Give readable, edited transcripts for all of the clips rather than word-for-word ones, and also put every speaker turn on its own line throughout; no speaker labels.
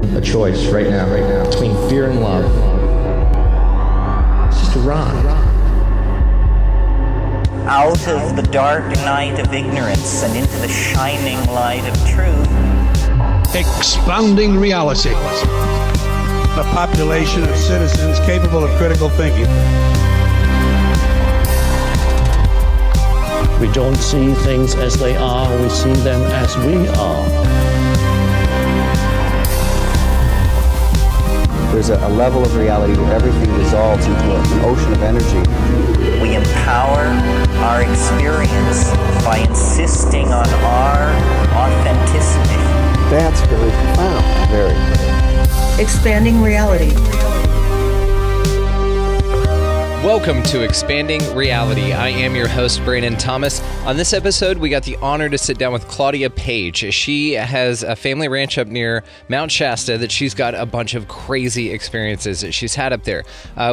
a choice right now, between fear and love. It's just a ride.
Out of the dark night of ignorance and into the shining light of truth.
Expounding reality.
A population of citizens capable of critical thinking.
We don't see things as they are, we see them as we are.
There's a level of reality where everything dissolves into an ocean of energy.
We empower our experience by insisting on our authenticity.
That's very profound. Very.
Expanding reality.
Welcome to Expanding Reality. I am your host, Brandon Thomas. On this episode, we got the honor to sit down with Claudia Paige. She has a family ranch up near Mount Shasta that she's got a bunch of crazy experiences that she's had up there.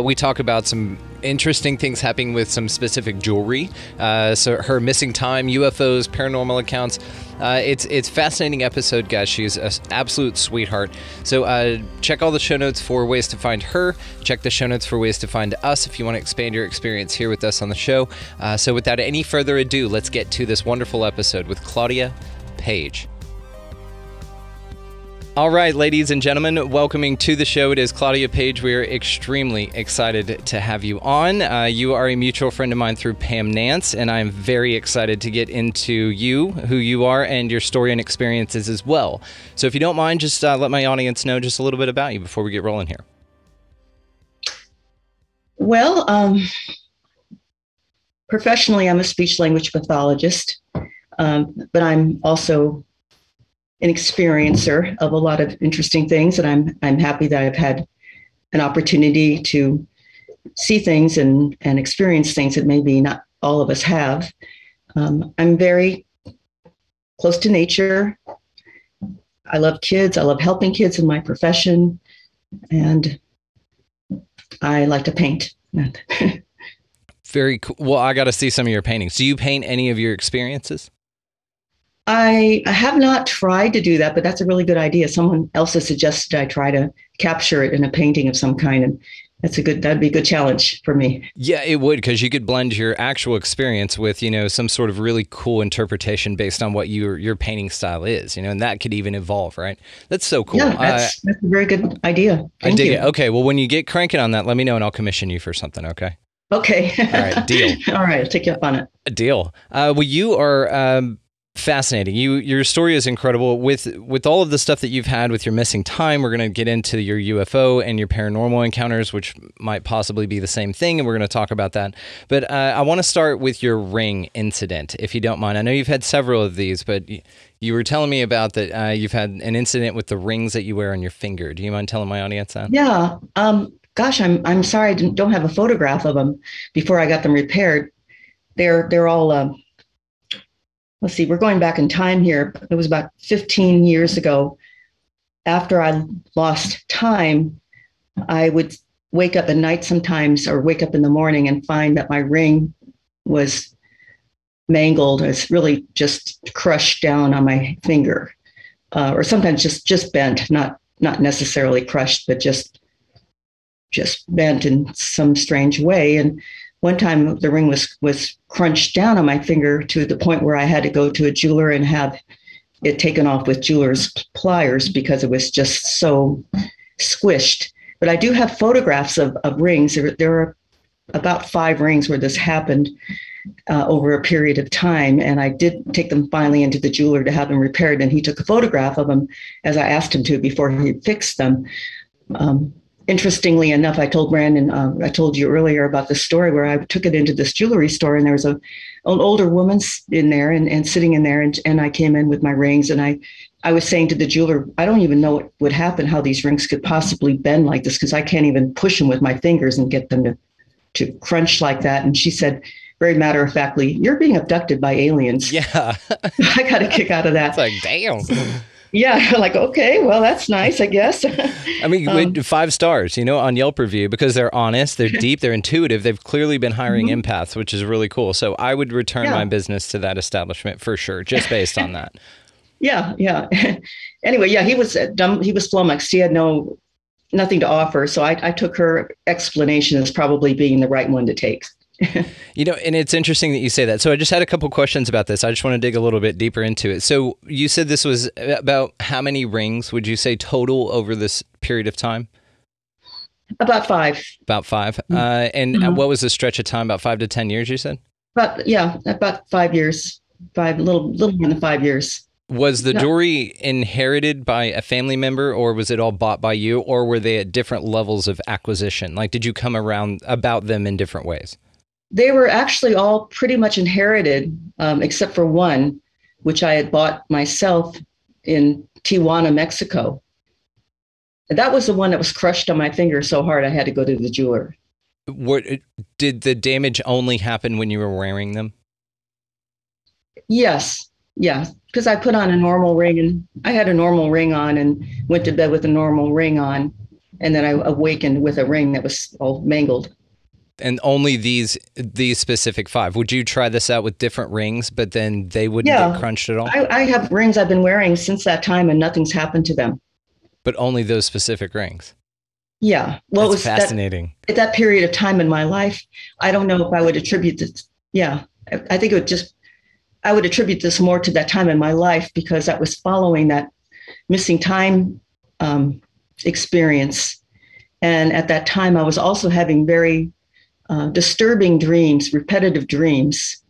We talk about some interesting things happening with some specific jewelry. So her missing time, UFOs, paranormal accounts. It's a fascinating episode, guys. She's an absolute sweetheart. So check all the show notes for ways to find her. Check the show notes for ways to find us if you want to expand your experience here with us on the show. So without any further ado, let's get to this wonderful episode with Claudia Paige. All right, ladies and gentlemen, welcoming to the show, it is Claudia Paige. We are extremely excited to have you on. You are a mutual friend of mine through Pam Nance, and I'm very excited to get into you, who you are, and your story and experiences as well. So if you don't mind, just let my audience know just a little bit about you before we get rolling here.
Well, professionally, I'm a speech-language pathologist, but I'm also an experiencer of a lot of interesting things, and I'm happy that I've had an opportunity to see things and experience things that maybe not all of us have. I'm very close to nature. I love kids. I love helping kids in my profession, and I like to paint.
Very cool. Well, I got to see some of your paintings. Do you paint any of your experiences?
I have not tried to do that, but that's a really good idea. Someone else has suggested I try to capture it in a painting of some kind, and that'd be a good challenge for me.
Yeah, it would, because you could blend your actual experience with, some sort of really cool interpretation based on what your painting style is, and that could even evolve, right? That's so cool.
Yeah, that's a very good idea.
I dig it. Okay, well, when you get cranking on that, let me know and I'll commission you for something, okay?
Okay.
All right, deal.
All right, I'll take you up on it.
A deal. Well, you are fascinating. Your story is incredible. With all of the stuff that you've had with your missing time, we're going to get into your UFO and your paranormal encounters, which might possibly be the same thing, and we're going to talk about that. But I want to start with your ring incident, if you don't mind. I know you've had several of these, but you were telling me about that you've had an incident with the rings that you wear on your finger. Do you mind telling my audience that?
Yeah. Gosh, I'm sorry I don't have a photograph of them before I got them repaired. They're all let's see, we're going back in time here. It was about 15 years ago. After I lost time, I would wake up at night sometimes or wake up in the morning and find that my ring was mangled. It's really just crushed down on my finger, or sometimes just bent, not necessarily crushed, but just bent in some strange way. And one time the ring was crunched down on my finger to the point where I had to go to a jeweler and have it taken off with jeweler's pliers because it was just so squished. But I do have photographs of rings. There are about 5 rings where this happened over a period of time. And I did take them finally into the jeweler to have them repaired. And he took a photograph of them as I asked him to before he fixed them. Interestingly enough, I told Brandon, I told you earlier about the story where I took it into this jewelry store and there was an older woman in there and sitting in there. And I came in with my rings and I was saying to the jeweler, I don't even know what would happen, how these rings could possibly bend like this, because I can't even push them with my fingers and get them to crunch like that. And she said, very matter-of-factly, you're being abducted by aliens.
Yeah.
I got a kick out of that.
It's like, damn.
Yeah, like, okay, well, that's nice, I guess.
I mean, 5 stars, on Yelp review, because they're honest, they're deep, they're intuitive. They've clearly been hiring empaths, which is really cool. So I would return my business to that establishment for sure, just based on that.
Yeah, yeah. Anyway, yeah, he was dumb. He was flummoxed. He had nothing to offer. So I took her explanation as probably being the right one to take.
And it's interesting that you say that. So I just had a couple questions about this. I just want to dig a little bit deeper into it. So you said this was about how many rings would you say total over this period of time?
About 5.
About 5. And what was the stretch of time? About 5 to 10 years, you said?
About 5 years. Little more than 5 years.
Was the jewelry inherited by a family member, or was it all bought by you, or were they at different levels of acquisition? Like, did you come around about them in different ways?
They were actually all pretty much inherited, except for one, which I had bought myself in Tijuana, Mexico. That was the one that was crushed on my finger so hard I had to go to the jeweler.
What did the damage only happen when you were wearing them?
Yes. Yeah. Because I put on a normal ring, and I had a normal ring on and went to bed with a normal ring on. And then I awakened with a ring that was all mangled.
And only these specific 5. Would you try this out with different rings, but then they wouldn't get crunched at all?
I have rings I've been wearing since that time, and nothing's happened to them.
But only those specific rings?
Yeah. Well,
That's
it was
fascinating.
At that period of time in my life, I don't know if I would attribute this. Yeah. I think I would attribute this more to that time in my life, because that was following that missing time experience. And at that time, I was also having very disturbing dreams, repetitive dreams,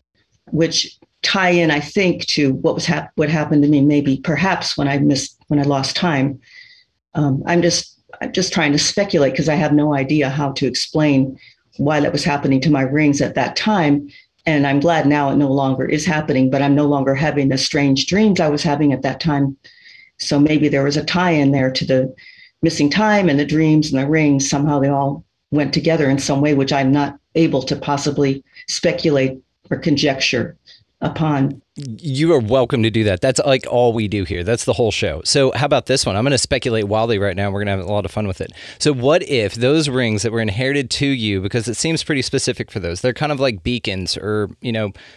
which tie in, I think, to what happened to me. Maybe, perhaps, when I lost time. I'm just trying to speculate, because I have no idea how to explain why that was happening to my rings at that time. And I'm glad now it no longer is happening, but I'm no longer having the strange dreams I was having at that time. So maybe there was a tie-in there to the missing time and the dreams and the rings. Somehow they all went together in some way, which I'm not able to possibly speculate or conjecture upon.
You are welcome to do that. That's like all we do here. That's the whole show. So how about this one? I'm going to speculate wildly right now. We're going to have a lot of fun with it. So what if those rings that were inherited to you, because it seems pretty specific for those, they're kind of like beacons or,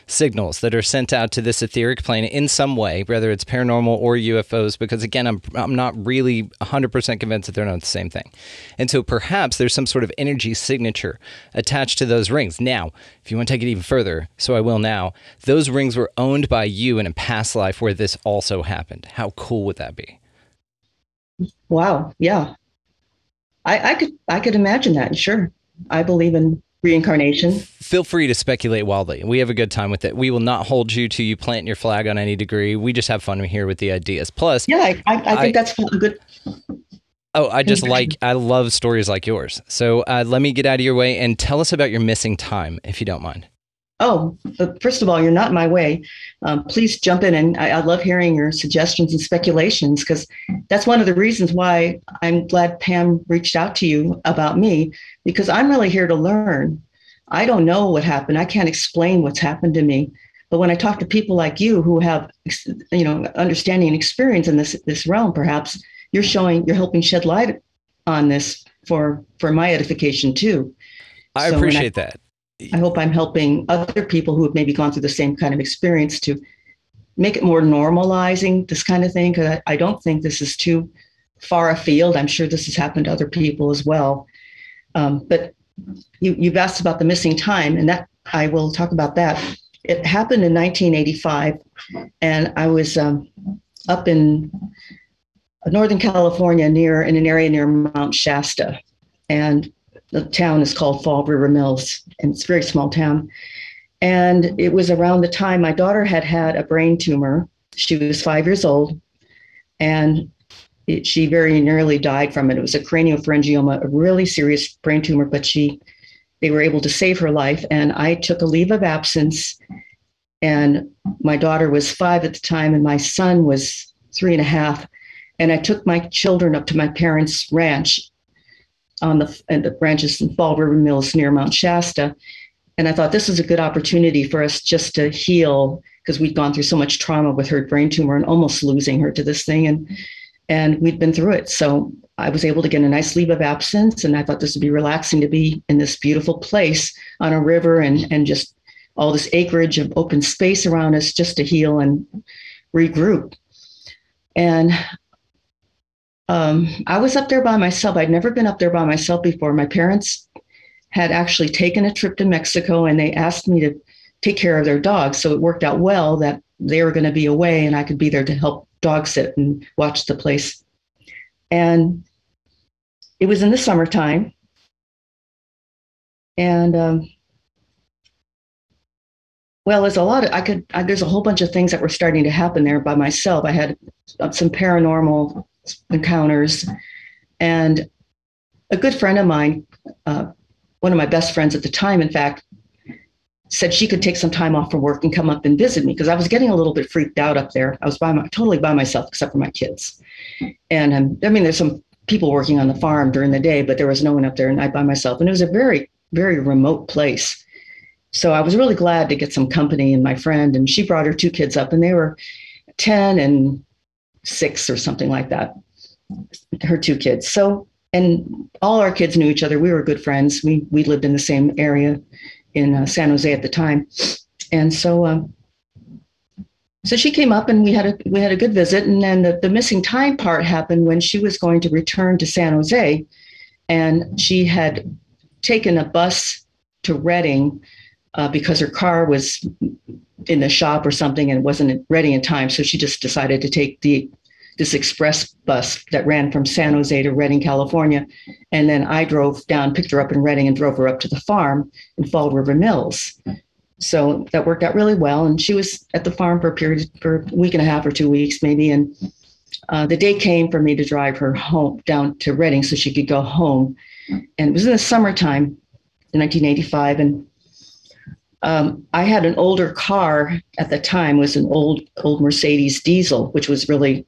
signals that are sent out to this etheric plane in some way, whether it's paranormal or UFOs, because again, I'm not really 100% convinced that they're not the same thing. And so perhaps there's some sort of energy signature attached to those rings. Now, if you want to take it even further, so I will now, those rings were owned by you in a past life where this also happened. How cool would that be?
Wow. Yeah. I could imagine that. Sure. I believe in reincarnation.
Feel free to speculate wildly. We have a good time with it. We will not hold you to you planting your flag on any degree. We just have fun here with the ideas. Plus,
yeah, I think that's a good.
Oh, I love stories like yours. So let me get out of your way and tell us about your missing time, if you don't mind.
Oh, first of all, you're not in my way. Please jump in, and I love hearing your suggestions and speculations, because that's one of the reasons why I'm glad Pam reached out to you about me, because I'm really here to learn. I don't know what happened. I can't explain what's happened to me. But when I talk to people like you who have, understanding and experience in this realm, perhaps you're helping shed light on this for my edification too.
I appreciate that.
I hope I'm helping other people who have maybe gone through the same kind of experience to make it more normalizing this kind of thing, because I don't think this is too far afield. I'm sure this has happened to other people as well. But you've asked about the missing time, and that I will talk about that. It happened in 1985, and I was up in Northern California, in an area near Mount Shasta, and the town is called Fall River Mills, and it's a very small town. And it was around the time my daughter had a brain tumor. She was 5 years old, and she very nearly died from it. It was a craniopharyngioma, a really serious brain tumor, but they were able to save her life. And I took a leave of absence, and my daughter was 5 at the time, and my son was 3.5. And I took my children up to my parents' ranch and the ranches in Fall River Mills near Mount Shasta. And I thought this was a good opportunity for us just to heal, because we'd gone through so much trauma with her brain tumor and almost losing her to this thing. And we'd been through it. So I was able to get a nice leave of absence. And I thought this would be relaxing to be in this beautiful place on a river and just all this acreage of open space around us just to heal and regroup. And I was up there by myself. I'd never been up there by myself before. My parents had actually taken a trip to Mexico, and they asked me to take care of their dogs. So it worked out well that they were going to be away and I could be there to help dog sit and watch the place. And it was in the summertime. And well, there's a lot of, there's a whole bunch of things that were starting to happen there by myself. I had some paranormal encounters, and a good friend of mine, one of my best friends at the time, in fact, said she could take some time off from work and come up and visit me because I was getting a little bit freaked out up there. I was totally by myself except for my kids. And I mean, there's some people working on the farm during the day, but there was no one up there, and I by myself. And it was a very, very remote place. So I was really glad to get some company and my friend, and she brought her 2 kids up, and they were 10 and 6 or something like that, her 2 kids. So, and all our kids knew each other. We were good friends. We lived in the same area in San Jose at the time. And so, so she came up and we had a good visit. And then the missing time part happened when she was going to return to San Jose, and she had taken a bus to Redding because her car was in the shop or something and wasn't ready in time. So she just decided to take this express bus that ran from San Jose to Redding, California. And then I drove down, picked her up in Redding, and drove her up to the farm in Fall River Mills. So that worked out really well. And she was at the farm for a week and a half or 2 weeks maybe. And the day came for me to drive her home down to Redding so she could go home. And it was in the summertime in 1985. And I had an older car at the time, was an old Mercedes diesel, which was really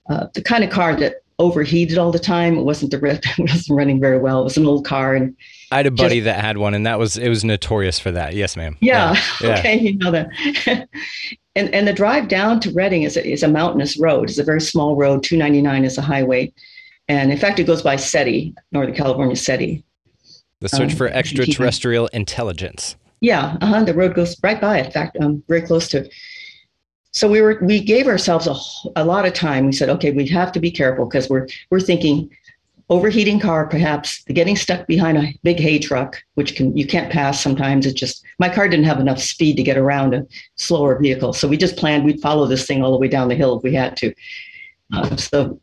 the kind of car that overheated all the time. It wasn't it wasn't running very well. It was an old car. And
I had a buddy that had one, and it was notorious for that. Yes, ma'am.
Yeah. Okay. You know that. and the drive down to Redding is a mountainous road. It's a very small road. 299 is a highway. And in fact, it goes by SETI, Northern California SETI.
The search for extraterrestrial intelligence.
Yeah. The road goes right by it. In fact, very close to it. So we gave ourselves a lot of time. We said, okay, we have to be careful because we're thinking overheating car, perhaps getting stuck behind a big hay truck, which you can't pass sometimes. My car didn't have enough speed to get around a slower vehicle. So we just planned we'd follow this thing all the way down the hill if we had to. So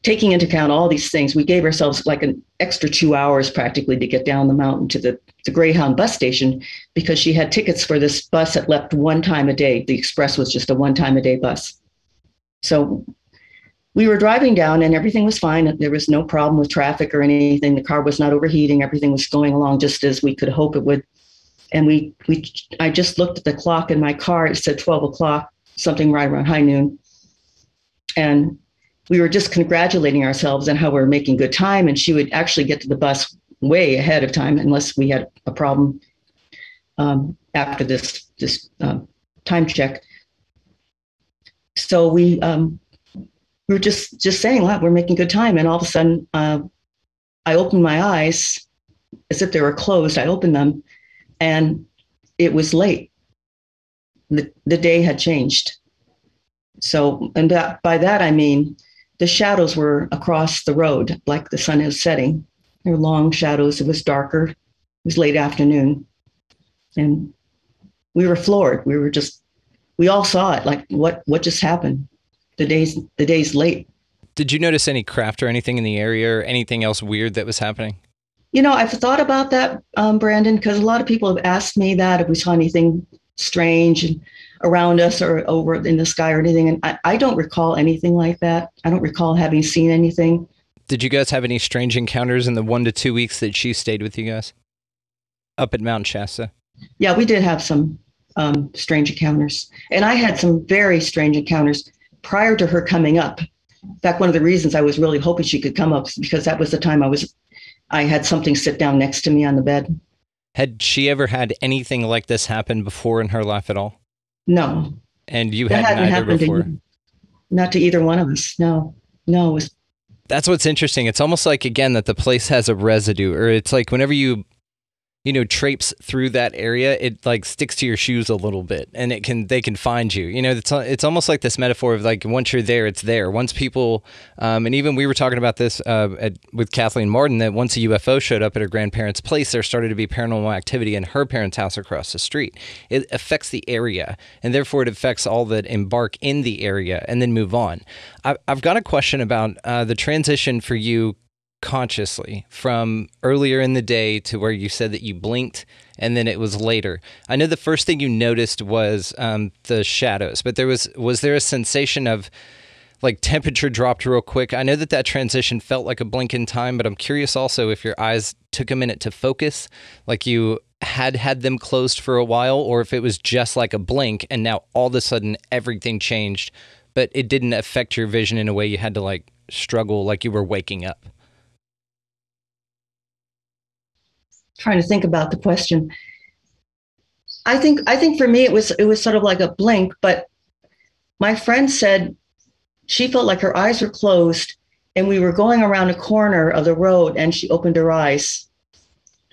taking into account all these things, we gave ourselves like an extra 2 hours practically to get down the mountain to the Greyhound bus station because she had tickets for this bus that left one time a day. The express was just a one time a day bus. So we were driving down and everything was fine. There was no problem with traffic or anything. The car was not overheating. Everything was going along just as we could hope it would. And I just looked at the clock in my car. It said 12 o'clock, something right around high noon. And we were just congratulating ourselves on how we were making good time. And she would actually get to the bus way ahead of time unless we had a problem after this time check. So we were just saying, wow, we're making good time. And all of a sudden, I opened my eyes as if they were closed. I opened them and it was late. The day had changed. So, and by that, I mean, the shadows were across the road, like the sun is setting. There were long shadows. It was darker. It was late afternoon. And we were floored. We all saw it. Like, what just happened? The day's late.
Did you notice any craft or anything in the area or anything else weird that was happening?
You know, I've thought about that, Brandon, because a lot of people have asked me that if we saw anything strange around us or over in the sky or anything. And I don't recall anything like that. I don't recall having seen anything.
Did you guys have any strange encounters in the 1 to 2 weeks that she stayed with you guys up at Mount Shasta?
Yeah, we did have some strange encounters. And I had some very strange encounters prior to her coming up. In fact, one of the reasons I was really hoping she could come up is because that was the time I had something sit down next to me on the bed.
Had she ever had anything like this happen before in her life at all?
No.
And you hadn't either before?
Not to either one of us. No. It was.
That's what's interesting. It's almost like, again, that the place has a residue, or it's like whenever you traipse through that area, it like sticks to your shoes a little bit, and they can find you. It's almost like this metaphor of like, once you're there, it's there. Once people, and even we were talking about this with Kathleen Martin, that once a UFO showed up at her grandparents' place, there started to be paranormal activity in her parents' house across the street. It affects the area, and therefore it affects all that embark in the area and then move on. I've got a question about the transition for you consciously from earlier in the day to where you said that you blinked and then it was later. I know the first thing you noticed was the shadows, but was there a sensation of like temperature dropped real quick? I know that transition felt like a blink in time, but I'm curious also if your eyes took a minute to focus, like you had them closed for a while, or if it was just like a blink and now all of a sudden everything changed, but it didn't affect your vision in a way you had to like struggle like you were waking up.
Trying to think about the question. I think for me it was sort of like a blink, but my friend said she felt like her eyes were closed and we were going around a corner of the road and she opened her eyes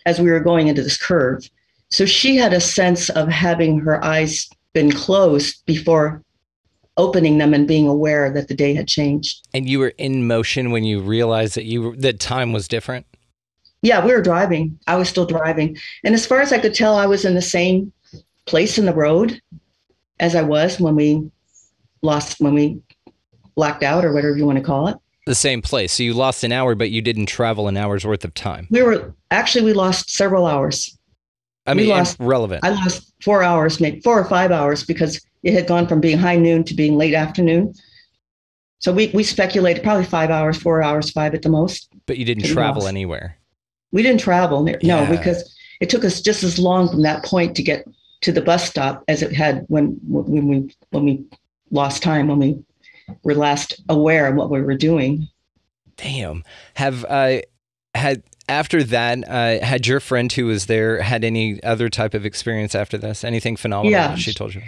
as we were going into this curve. So she had a sense of having her eyes been closed before opening them and being aware that the day had changed. And
you were in motion when you realized that time was different?
Yeah, we were driving. I was still driving. And as far as I could tell, I was in the same place in the road as I was when we blacked out, or whatever you want to call it.
The same place. So you lost an hour, but you didn't travel an hour's worth of time.
We lost several hours.
Relevant.
I lost 4 hours, maybe 4 or 5 hours, because it had gone from being high noon to being late afternoon. So we speculated probably 5 hours, 4 hours, 5 at the most.
But you didn't travel anywhere.
We didn't travel. No, because it took us just as long from that point to get to the bus stop as it had when we lost time, when we were last aware of what we were doing.
Damn. After that, had your friend who was there had any other type of experience after this? Anything phenomenal that she told you?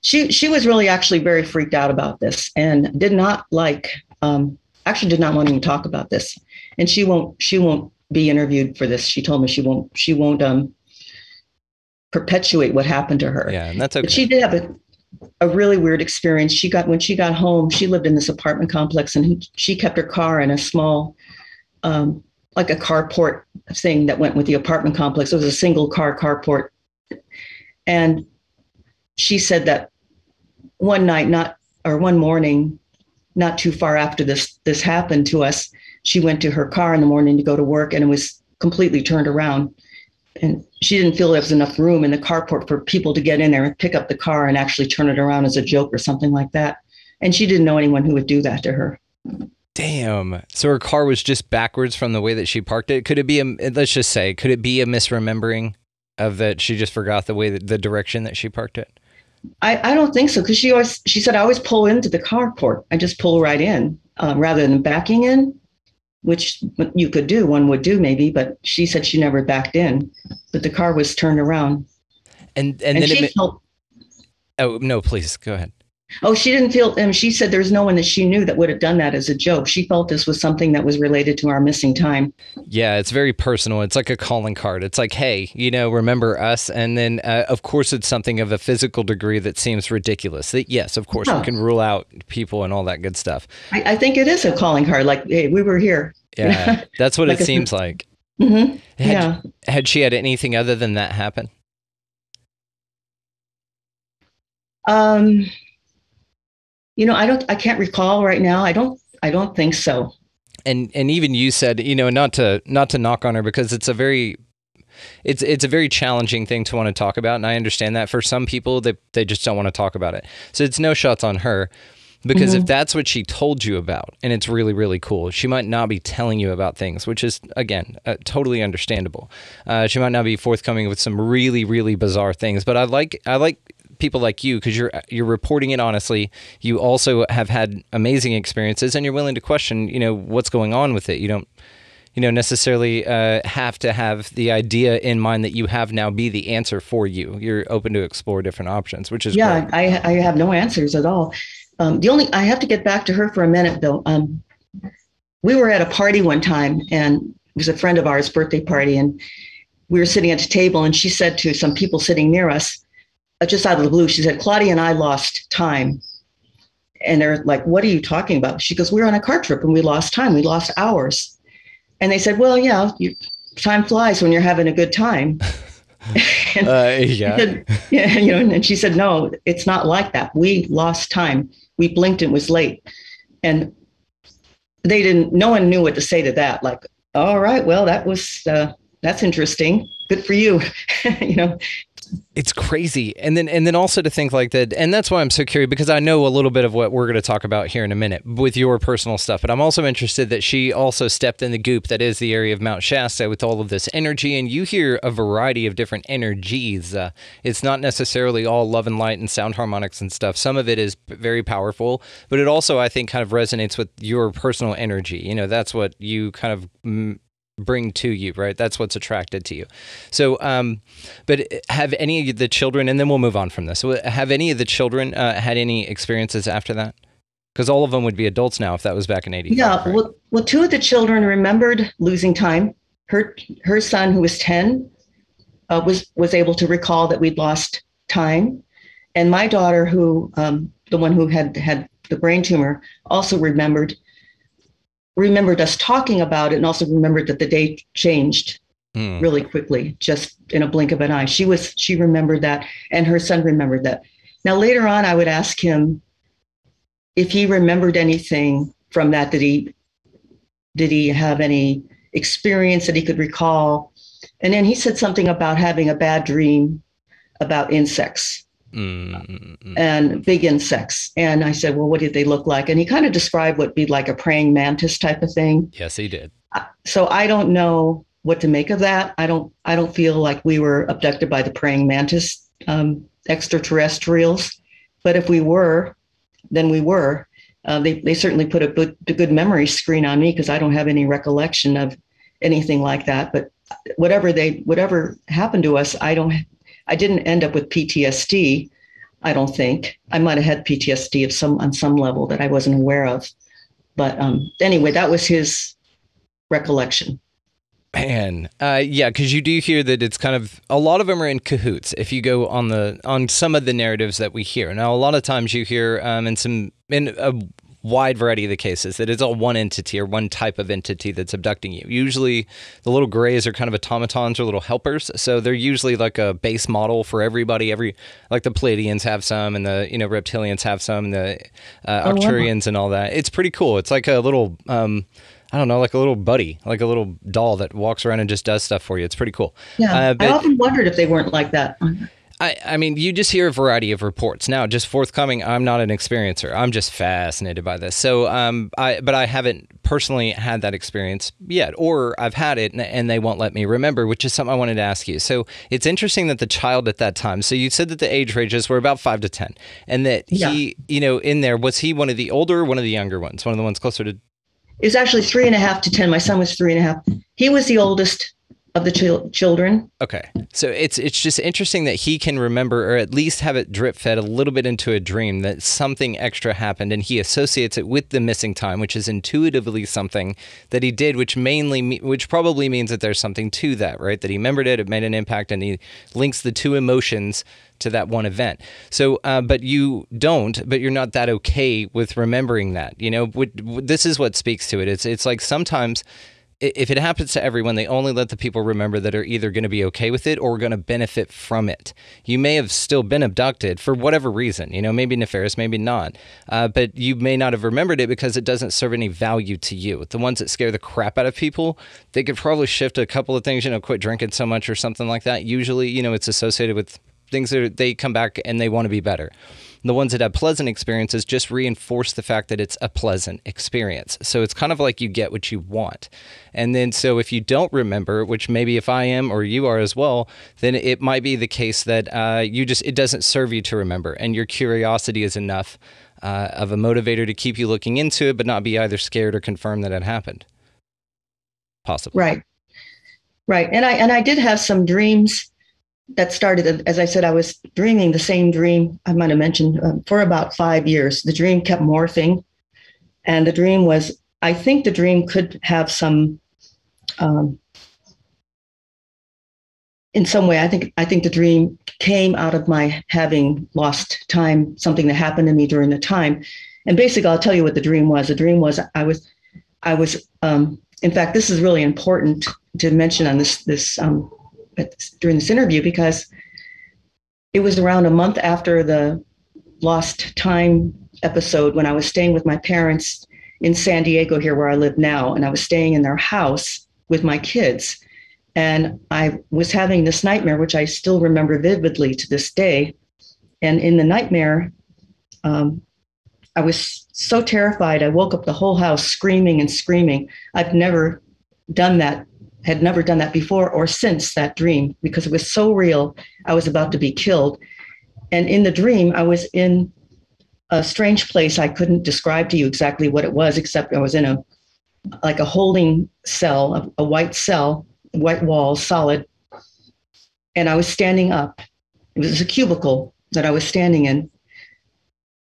She was really actually very freaked out about this and did not want to talk about this. And she won't be interviewed for this. She told me she won't perpetuate what happened to her.
Yeah, and that's okay.
But she did have a really weird experience. When she got home, she lived in this apartment complex, and she kept her car in a small, like a carport thing that went with the apartment complex. It was a single car carport. And she said that one morning, not too far after this happened to us, she went to her car in the morning to go to work, and it was completely turned around. And she didn't feel there was enough room in the carport for people to get in there and pick up the car and actually turn it around as a joke or something like that. And she didn't know anyone who would do that to her.
Damn. So her car was just backwards from the way that she parked it? Could it be could it be a misremembering of that she just forgot the direction that she parked it?
I don't think so, because she said, I always pull into the carport. I just pull right in rather than backing in, which you could do, one would do maybe, but she said she never backed in, but the car was turned around. And then she felt,
oh, no, please go ahead.
Oh, she didn't feel, she said there's no one that she knew that would have done that as a joke. She felt this was something that was related to our missing time.
Yeah, it's very personal. It's like a calling card. It's like, hey, remember us? And then, of course, it's something of a physical degree that seems ridiculous. That, yes, of course, we can rule out people and all that good stuff.
I think it is a calling card. Like, hey, we were here.
Yeah, that's what it seems like.
Mm-hmm.
Had she had anything other than that happen?
I can't recall right now. I don't think so.
And even you said, not to knock on her, because it's a very challenging thing to want to talk about. And I understand that for some people, they just don't want to talk about it. So it's no shots on her, because if that's what she told you about, and it's really, really cool, she might not be telling you about things, which is, again, totally understandable. She might not be forthcoming with some really, really bizarre things, but I like people like you, because you're reporting it honestly. You also have had amazing experiences, and you're willing to question, what's going on with it. You don't, necessarily have to have the idea in mind that you have now be the answer for you. You're open to explore different options, which is great.
I have no answers at all. I have to get back to her for a minute, though. We were at a party one time, and it was a friend of ours' birthday party, and we were sitting at a table, and she said to some people sitting near us, just out of the blue, she said, Claudia and I lost time. And they're like, what are you talking about? She goes, we were on a car trip and we lost time. We lost hours. And they said, well, yeah, time flies when you're having a good time.
Yeah.
Said, yeah, you know, and she said, no, it's not like that. We lost time. We blinked and it was late. And no one knew what to say to that. Like, all right, well, that's interesting. Good for you. You know,
it's crazy. And then also to think like that. And that's why I'm so curious, because I know a little bit of what we're going to talk about here in a minute with your personal stuff. But I'm also interested that she also stepped in the goop that is the area of Mount Shasta with all of this energy. And you hear a variety of different energies. It's not necessarily all love and light and sound harmonics and stuff. Some of it is very powerful, but it also, I think, kind of resonates with your personal energy. You know, that's what you kind of bring to you, right? That's what's attracted to you. So, but have any of the children, and then we'll move on from this, have any of the children had any experiences after that? Because all of them would be adults now if that was back in 85.
Yeah,
right?
well, two of the children remembered losing time. Her son, who was 10, was able to recall that we'd lost time. And my daughter, who the one who had the brain tumor, also remembered us talking about it, and also remembered that the day changed really quickly, just in a blink of an eye. She remembered that, and her son remembered that. Now, later on, I would ask him if he remembered anything from that. Did he have any experience that he could recall? And then he said something about having a bad dream about insects. And big insects. And I said, well, what did they look like? And he kind of described what would be like a praying mantis type of thing.
Yes, he did.
So I don't know what to make of that. I don't feel like we were abducted by the praying mantis extraterrestrials. But if we were, then we were. They certainly put a good memory screen on me, because I don't have any recollection of anything like that. But whatever happened to us, I didn't end up with PTSD, I don't think. I might have had PTSD on some level that I wasn't aware of. But anyway, that was his recollection.
Man, yeah, because you do hear that it's kind of, a lot of them are in cahoots if you go on some of the narratives that we hear. Now, a lot of times you hear in a wide variety of the cases that it's all one entity or one type of entity that's abducting you. Usually the little grays are kind of automatons or little helpers. So they're usually like a base model for everybody. Like the Pleiadians have some, and the reptilians have some, and the Arcturians and all that. It's pretty cool. It's like a little I don't know, like a little buddy, like a little doll that walks around and just does stuff for you. It's pretty cool.
Yeah, I often wondered if they weren't like that.
I mean, you just hear a variety of reports. Now, just forthcoming, I'm not an experiencer. I'm just fascinated by this. So, but I haven't personally had that experience yet, or I've had it and they won't let me remember, which is something I wanted to ask you. So it's interesting that the child at that time, so you said that the age ranges were about 5 to 10, and that he, in there, was he one of the older or one of the younger ones? One of the ones closer to?
It was actually 3.5 to 10. My son was 3.5. He was the oldest of the children.
Okay. So it's just interesting that he can remember, or at least have it drip fed a little bit into a dream, that something extra happened, and he associates it with the missing time, which is intuitively something that he did, which probably means that there's something to that, right? That he remembered it made an impact, and he links the two emotions to that one event. So, but you're not that okay with remembering that, this is what speaks to it. It's like sometimes, if it happens to everyone, they only let the people remember that are either going to be okay with it or going to benefit from it. You may have still been abducted for whatever reason, maybe nefarious, maybe not. But you may not have remembered it because it doesn't serve any value to you. The ones that scare the crap out of people, they could probably shift a couple of things, quit drinking so much or something like that. Usually, it's associated with things that they come back and they want to be better. The ones that have pleasant experiences just reinforce the fact that it's a pleasant experience. So it's kind of like you get what you want. And then, so if you don't remember, which maybe if I am or you are as well, then it might be the case that it doesn't serve you to remember. And your curiosity is enough of a motivator to keep you looking into it, but not be either scared or confirm that it happened. Possibly.
Right. And I did have some dreams that started, as I said, I was dreaming the same dream, I might have mentioned, for about 5 years. The dream kept morphing. And the dream was, I think the dream could have some in some way, I think the dream came out of my having lost time, something that happened to me during the time. And basically, I'll tell you what the dream was. The dream was I was. In fact, this is really important to mention on this during this interview, because it was around a month after the lost time episode when I was staying with my parents in San Diego, here where I live now, and I was staying in their house with my kids. And I was having this nightmare, which I still remember vividly to this day. And in the nightmare, I was so terrified. I woke up the whole house screaming and screaming. I've never done that, had never done that before or since that dream, because it was so real. I was about to be killed. And in the dream, I was in a strange place. I couldn't describe to you exactly what it was, except I was in a holding cell, a white cell, white wall, solid. And I was standing up. It was a cubicle that I was standing in.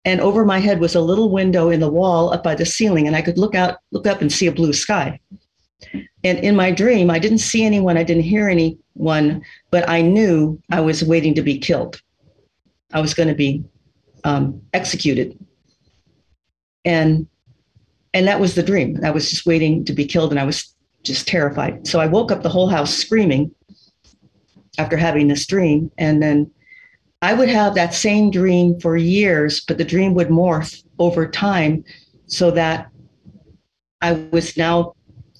And over my head was a little window in the wall up by the ceiling, and I could look up and see a blue sky. And in my dream, I didn't see anyone, I didn't hear anyone, but I knew I was waiting to be killed. I was going to be executed. And that was the dream. I was just waiting to be killed, and I was just terrified. So I woke up the whole house screaming after having this dream. And then I would have that same dream for years, but the dream would morph over time so that I was now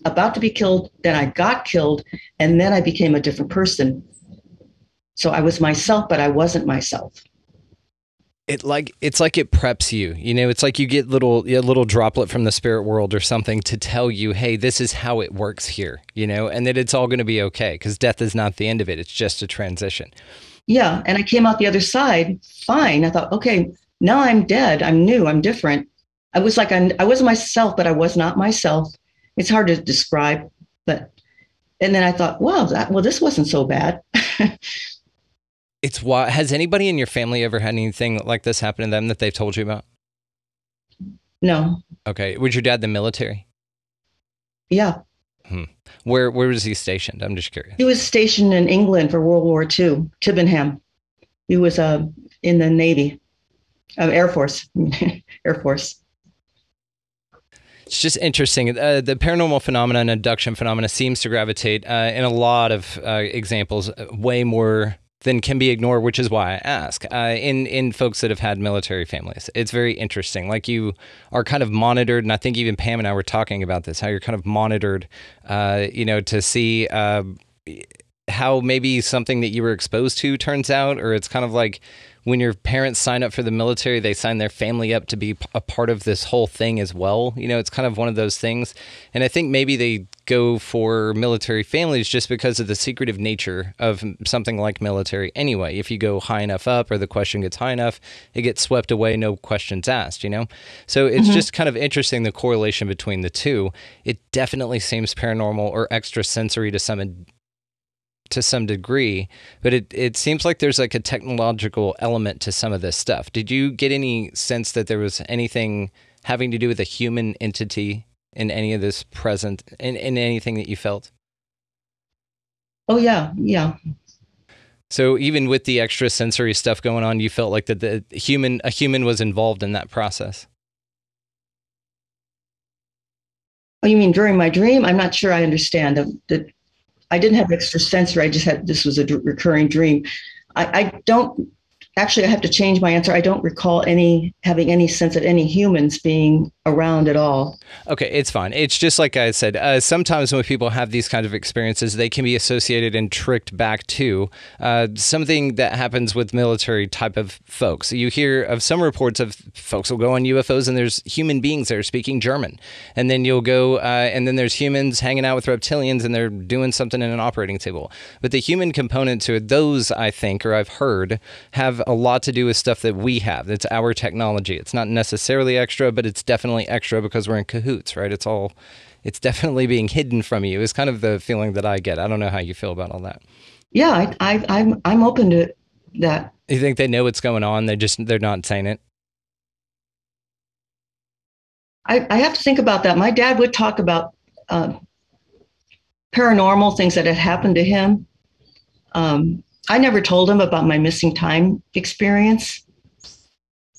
about to be killed, then I got killed, and then I became a different person. So I was myself, but I wasn't myself.
It's like it preps you, it's like you get a little droplet from the spirit world or something to tell you, hey, this is how it works here, and that it's all going to be okay, because death is not the end of it. It's just a transition.
Yeah. And I came out the other side fine. I thought, okay, now I'm dead. I'm new. I'm different. I was like, I was myself, but I was not myself. It's hard to describe, and then I thought, wow, this wasn't so bad.
It's why. Has anybody in your family ever had anything like this happen to them that they've told you about?
No.
Okay. Was your dad the military?
Yeah.
Where was he stationed? I'm just curious.
He was stationed in England for World War II, Tibbenham. He was in the Navy, Air Force, Air Force.
It's just interesting. The paranormal phenomena and abduction phenomena seems to gravitate in a lot of examples way more than can be ignored, which is why I ask. In folks that have had military families, it's very interesting. Like, you are kind of monitored, and I think even Pam and I were talking about this, how you're kind of monitored, to see how maybe something that you were exposed to turns out, or it's kind of like when your parents sign up for the military, they sign their family up to be a part of this whole thing as well. It's kind of one of those things. And I think maybe they go for military families just because of the secretive nature of something like military anyway. If you go high enough up, or the question gets high enough, it gets swept away, no questions asked, So it's just kind of interesting, the correlation between the two. It definitely seems paranormal or extrasensory to some degree, but it seems like there's like a technological element to some of this stuff. Did you get any sense that there was anything having to do with a human entity in any of this present, in anything that you felt?
Oh, yeah. Yeah.
So even with the extrasensory stuff going on, you felt like that a human was involved in that process?
Oh, you mean during my dream? I'm not sure I understand. I didn't have extrasensory. I just had, this was a recurring dream. I don't, actually, I have to change my answer. I don't recall having any sense of any humans being around at all.
Okay, it's fine. It's just like I said, sometimes when people have these kinds of experiences, they can be associated and tricked back to something that happens with military type of folks. You hear of some reports of folks will go on UFOs and there's human beings that are speaking German. And then you'll go, and then there's humans hanging out with reptilians and they're doing something in an operating table. But the human component to it, those, I think, or I've heard, have a lot to do with stuff that we have. It's our technology. It's not necessarily extra, but it's definitely extra because we're in cahoots, right? It's definitely being hidden from you. It's kind of the feeling that I get. I don't know how you feel about all that.
Yeah, I'm open to that.
You think they know what's going on? They're not saying it.
I have to think about that. My dad would talk about paranormal things that had happened to him. I never told him about my missing time experience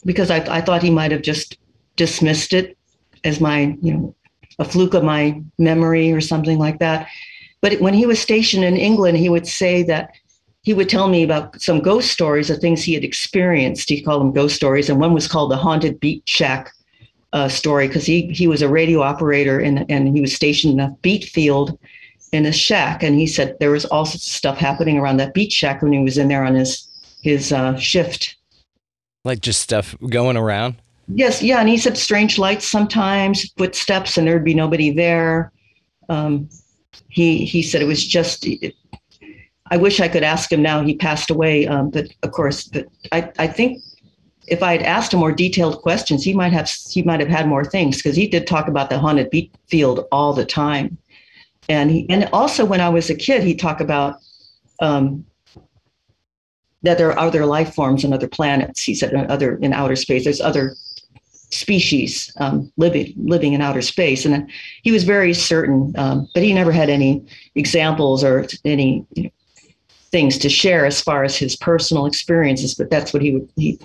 because I thought he might have just dismissed it as my, a fluke of my memory or something like that. But when he was stationed in England, he would say that he would tell me about some ghost stories of things he had experienced. He called them ghost stories. And one was called the Haunted Beat Shack story, because he was a radio operator and he was stationed in a beet field in a shack. And he said there was all sorts of stuff happening around that beet shack when he was in there on his shift. Like just stuff going around? Yes. Yeah. And he said strange lights sometimes, footsteps, and there'd be nobody there. He said it was just, I wish I could ask him now. He passed away. But of course, I think if I had asked him more detailed questions, he might have had more things, because he did talk about the haunted beet field all the time. And also when I was a kid, he talked about that there are other life forms on other planets. He said in outer space, there's other species living in outer space. And then he was very certain, but he never had any examples or any things to share as far as his personal experiences. But that's what he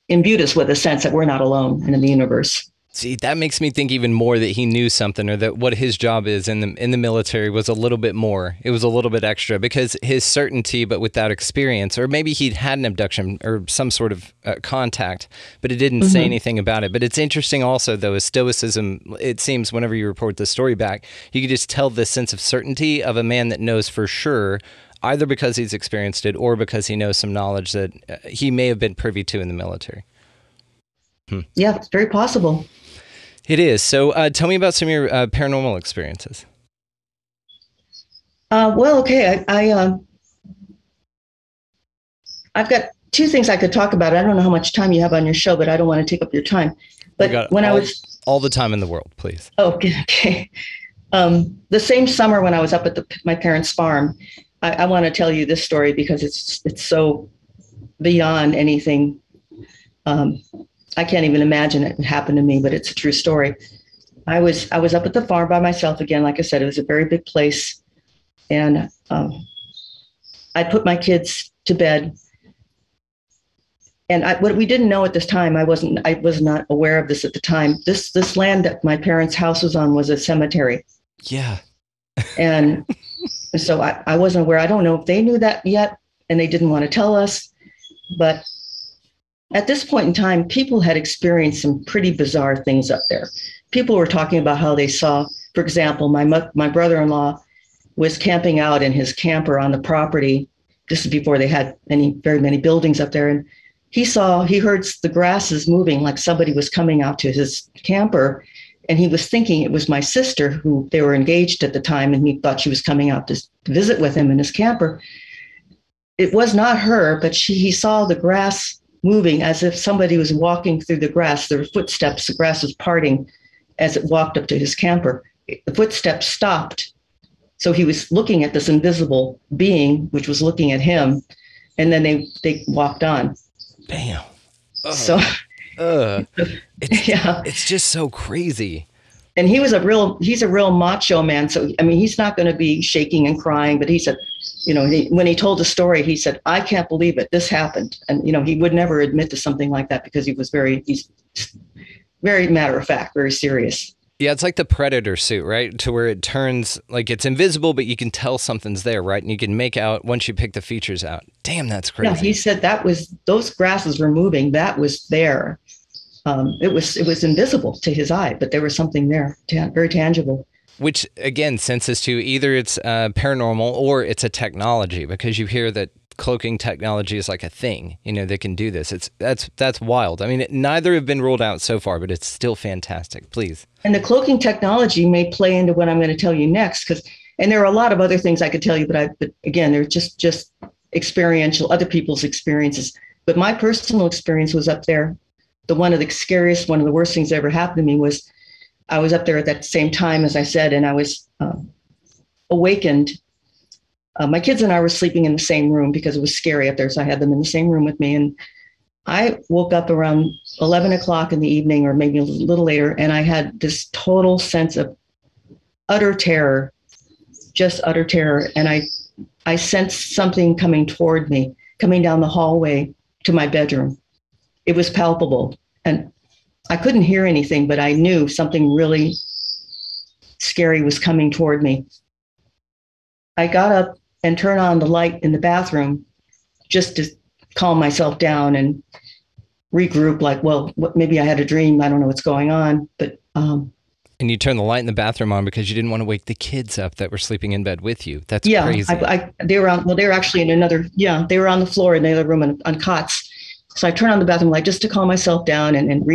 imbued us with, a sense that we're not alone in the universe. See, that makes me think even more that he knew something, or that what his job is in the military was a little bit more. It was a little bit extra, because his certainty, but without experience, or maybe he'd had an abduction or some sort of contact, but it didn't say anything about it. But it's interesting also, though, as stoicism, it seems whenever you report the story back, you can just tell this sense of certainty of a man that knows for sure, either because he's experienced it or because he knows some knowledge that he may have been privy to in the military. Yeah, it's very possible. It is. So tell me about some of your paranormal experiences. Well, okay. I've got two things I could talk about. I don't know how much time you have on your show, but I don't want to take up your time. But when I was... All the time in the world, please. Oh, okay. The same summer when I was up at my parents' farm, I want to tell you this story because it's so beyond anything. I can't even imagine it happened to me, but it's a true story. I was up at the farm by myself again. Like I said, it was a very big place, and I put my kids to bed. And what we didn't know at this time, I was not aware of this at the time. This land that my parents' house was on was a cemetery. Yeah. And so I wasn't aware. I don't know if they knew that yet, and they didn't want to tell us. But at this point in time, people had experienced some pretty bizarre things up there. People were talking about how they saw, for example, my brother-in-law was camping out in his camper on the property. This is before they had very many buildings up there. And he heard the grasses moving, like somebody was coming out to his camper. And he was thinking it was my sister, who they were engaged at the time, and he thought she was coming out to visit with him in his camper. It was not her, but he saw the grass moving as if somebody was walking through the grass. There were footsteps. The grass was parting as it walked up to his camper. The footsteps stopped. So he was looking at this invisible being, which was looking at him. And then they walked on. Damn. So, it's just so crazy. And he's a real macho man. So, I mean, he's not going to be shaking and crying, but he said, when he told the story, he said, I can't believe it. This happened. And, he would never admit to something like that because he's very matter of fact, very serious. Yeah, it's like the Predator suit, right? To where it turns, like it's invisible, but you can tell something's there, right? And you can make out once you pick the features out. Damn, that's crazy. Yeah, he said those grasses were moving. That was there. It was invisible to his eye, but there was something there, very tangible. Which, again, senses to either it's paranormal or it's a technology, because you hear that cloaking technology is like a thing, they can do this. That's wild. I mean, neither have been ruled out so far, but it's still fantastic. Please. And the cloaking technology may play into what I'm going to tell you next, and there are a lot of other things I could tell you, but again, they're just experiential, other people's experiences. But my personal experience was up there. One of the worst things that ever happened to me was I was up there at that same time, as I said, and I was awakened. My kids and I were sleeping in the same room because it was scary up there. So I had them in the same room with me. And I woke up around 11 o'clock in the evening, or maybe a little later, and I had this total sense of utter terror, just utter terror. And I sensed something coming toward me, coming down the hallway to my bedroom. It was palpable. And I couldn't hear anything, but I knew something really scary was coming toward me. I got up and turned on the light in the bathroom just to calm myself down and regroup, like, well, maybe I had a dream. I don't know what's going on. But
and you turned the light in the bathroom on because you didn't want to wake the kids up that were sleeping in bed with you. That's crazy.
They were actually in another, they were on the floor in the other room on cots. So I turned on the bathroom light just to calm myself down and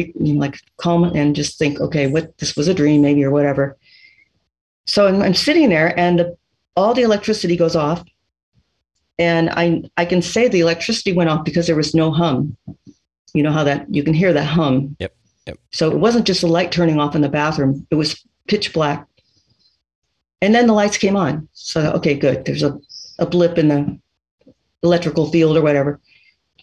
calm and just think, okay, this was a dream maybe or whatever. So I'm sitting there and all the electricity goes off. And I can say the electricity went off because there was no hum. You know how that you can hear that hum.
Yep.
So it wasn't just the light turning off in the bathroom. It was pitch black. And then the lights came on. So, okay, good. There's a blip in the electrical field or whatever.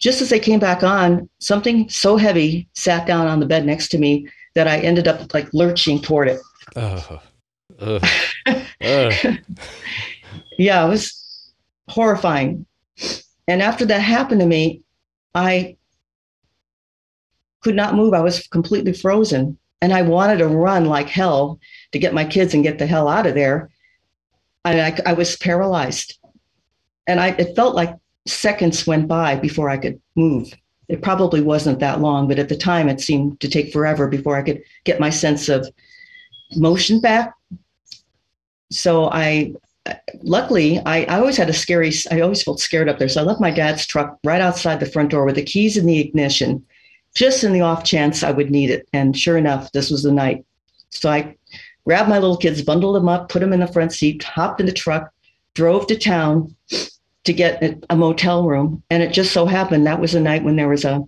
Just as they came back on, something so heavy sat down on the bed next to me that I ended up like lurching toward it. Yeah, it was horrifying. And after that happened to me, I could not move. I was completely frozen. And I wanted to run like hell to get my kids and get the hell out of there. And I was paralyzed. And it felt like seconds went by before I could move. It probably wasn't that long, but at the time it seemed to take forever before I could get my sense of motion back. So luckily, I always felt scared up there. So I left my dad's truck right outside the front door with the keys in the ignition, just in the off chance I would need it. And sure enough, this was the night. So I grabbed my little kids, bundled them up, put them in the front seat, hopped in the truck, drove to town to get a motel room. And it just so happened that was a night when there was a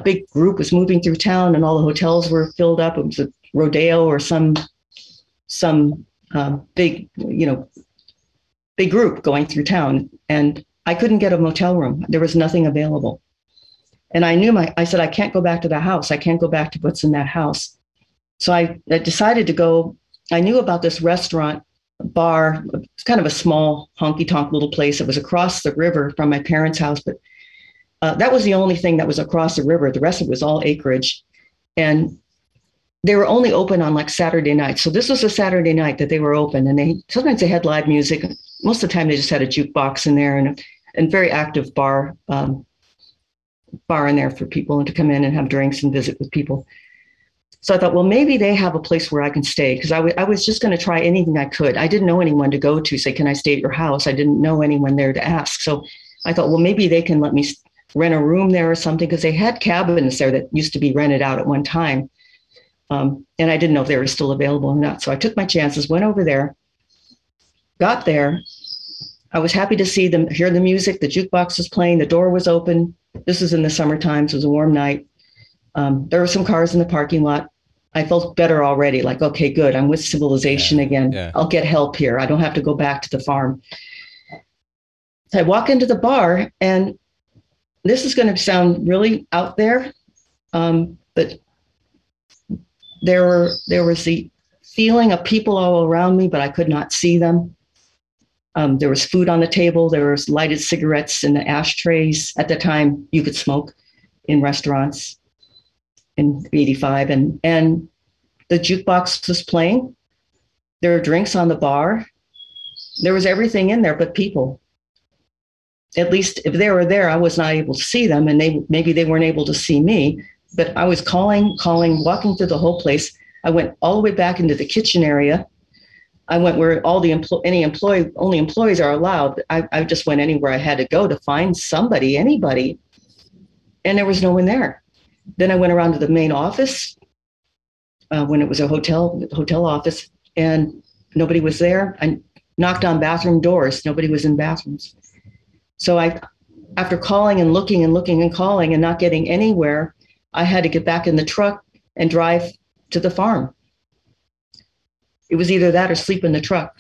big group was moving through town and all the hotels were filled up. It was a rodeo or some big group going through town. And I couldn't get a motel room. There was nothing available. And I said, I can't go back to the house. I can't go back to what's in that house. So I decided to go. I knew about this restaurant bar. It's kind of a small honky tonk little place. It was across the river from my parents' house, but that was the only thing that was across the river. The rest of it was all acreage. And they were only open on like Saturday nights. So this was a Saturday night that they were open, and sometimes they had live music. Most of the time they just had a jukebox in there and very active bar in there for people to come in and have drinks and visit with people. So I thought, well, maybe they have a place where I can stay, because I was just going to try anything I could. I didn't know anyone to go to, say, can I stay at your house? I didn't know anyone there to ask. So I thought, well, maybe they can let me rent a room there or something, because they had cabins there that used to be rented out at one time. And I didn't know if they were still available or not. So I took my chances, went over there, got there. I was happy to see them, hear the music. The jukebox was playing. The door was open. This was in the summertime, so it was a warm night. There were some cars in the parking lot. I felt better already, like, okay, good. I'm with civilization again. Yeah. I'll get help here. I don't have to go back to the farm. So I walk into the bar, and this is going to sound really out there, but there was the feeling of people all around me, but I could not see them. There was food on the table. There was lighted cigarettes in the ashtrays. At the time, you could smoke in restaurants in 85. And the jukebox was playing. There were drinks on the bar. There was everything in there but people. At least if they were there, I was not able to see them, and maybe they weren't able to see me. But I was calling, walking through the whole place. I went all the way back into the kitchen area. I went where only employees are allowed. I just went anywhere I had to go to find somebody, anybody, and there was no one there. Then I went around to the main office when it was a hotel office, and nobody was there. I knocked on bathroom doors. Nobody was in bathrooms. So after calling and looking and calling and not getting anywhere, I had to get back in the truck and drive to the farm. It was either that or sleep in the truck.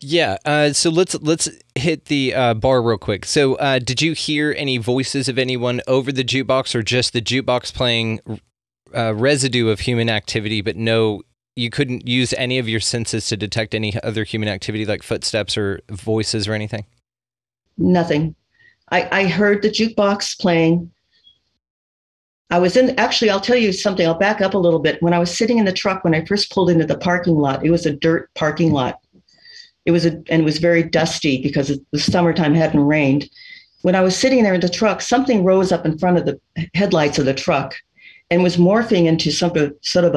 Yeah. So let's hit the bar real quick. So did you hear any voices of anyone over the jukebox, or just the jukebox playing residue of human activity, but no, you couldn't use any of your senses to detect any other human activity like footsteps or voices or anything?
nothing. I heard the jukebox playing. Actually, I'll tell you something. I'll back up a little bit. When I was sitting in the truck, when I first pulled into the parking lot, it was a dirt parking lot. And it was very dusty because the summertime hadn't rained. When I was sitting there in the truck, something rose up in front of the headlights of the truck and was morphing into sort of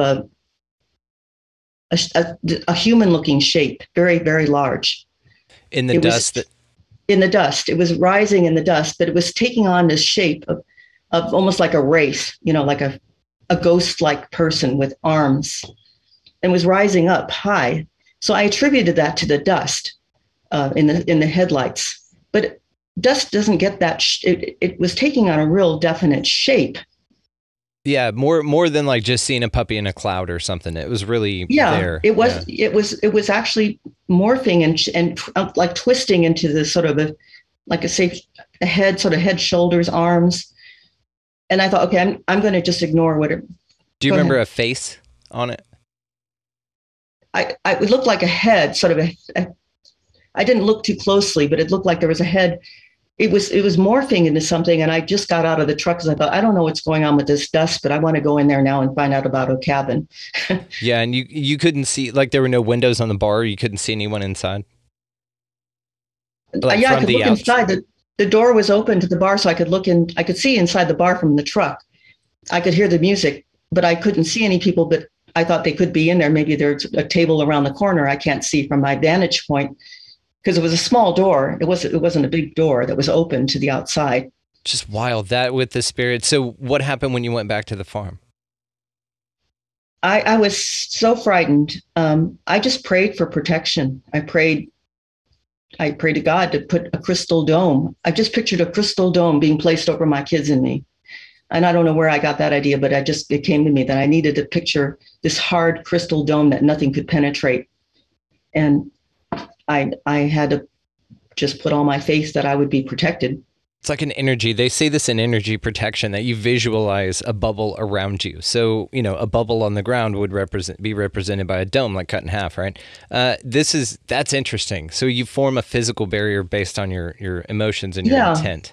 a human-looking shape, very, very large.
In the dust?
In the dust. It was rising in the dust, but it was taking on this shape of almost like a wraith, like a ghost-like person with arms, and was rising up high. So I attributed that to the dust in the headlights. But dust doesn't get that. It was taking on a real definite shape.
Yeah, more than like just seeing a puppy in a cloud or something. It was really there.
It was actually morphing and like twisting into this sort of a head, sort of head, shoulders, arms. And I thought, okay, I'm going to just ignore what it.
Do you remember a face on it?
It looked like a head, sort of I didn't look too closely, but it looked like there was a head. It was morphing into something, and I just got out of the truck because I thought, I don't know what's going on with this dust, but I want to go in there now and find out about a cabin.
Yeah, and you couldn't see, like there were no windows on the bar. You couldn't see anyone inside.
I could look inside. The door was open to the bar, so I could look in. I could see inside the bar from the truck. I could hear the music, but I couldn't see any people. But I thought they could be in there. Maybe there's a table around the corner I can't see from my vantage point. Because it was a small door. It wasn't a big door that was open to the outside.
Just wild, that with the spirit. So what happened when you went back to the farm?
I was so frightened. I just prayed for protection. I prayed to God to put a crystal dome. I just pictured a crystal dome being placed over my kids and me. And I don't know where I got that idea, but it came to me that I needed to picture this hard crystal dome that nothing could penetrate. And I had to just put all my faith that I would be protected.
It's like an energy. They say this in energy protection, that you visualize a bubble around you. So, a bubble on the ground would be represented by a dome, like cut in half, right? That's interesting. So you form a physical barrier based on your emotions and your intent.